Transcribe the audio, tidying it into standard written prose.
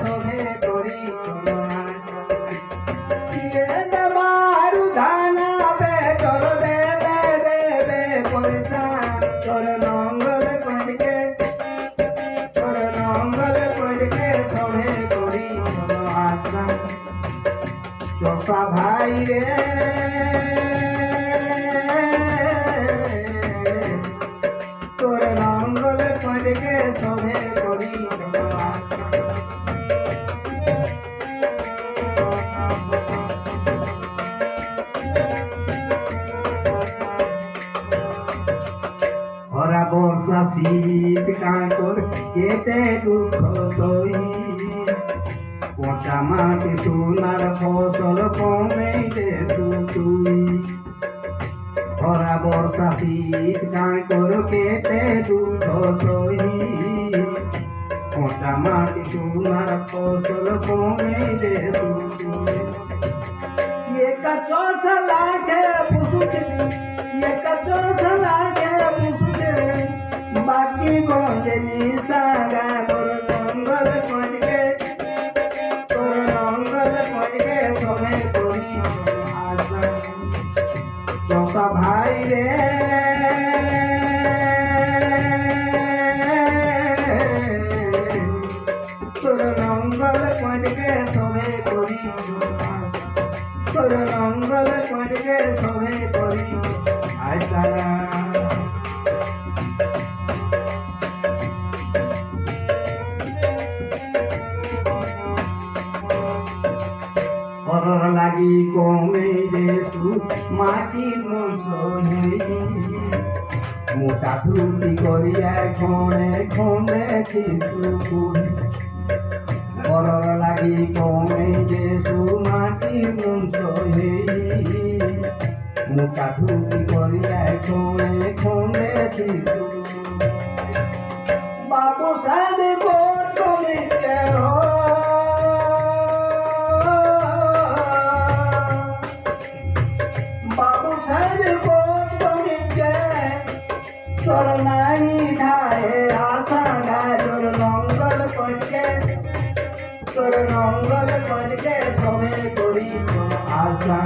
সবে করি মারু ধানা বেটর দেবে দেবে পয়সা তোর নঙ্গল কইকে সবে করি আশা চোপা ভাই রে তোর নঙ্গল কইকে সবে করি খরা বর্ষা শীত কাঁকর কেটে দুঃখ সই পচা মাটি সোনার ফসল কমে তুই খরা বর্ষা শীত কাঁকর কেটে দুঃখ সই পচা মাটি সোনার ফসল কমে তুই একা চোষা লাগে পুষুছিলি একা চোষা লাগে পুষুছিলি বাকি গঞ্জে নিশাগা তোর নঙ্গল কটকে সবে করি আশা চোষা ভাই রে তোর নঙ্গল কটকে সবে করি তোর নঙ্গল কটকে সবে করি আশা অরর লাগি কমে যেসু মাটির মশই মোটা ধুতি করিয়া ঘনে ঘনে কিছু অরর লাগি কমে যেসু মাটির মশই মোটা ধুতি করিয়া ঘনে ঘনে কিছু বাবু সাহেব তুমি কেন তোর নাই ধারে আশা গায় তোর নঙ্গল কটকে সবে করি আশা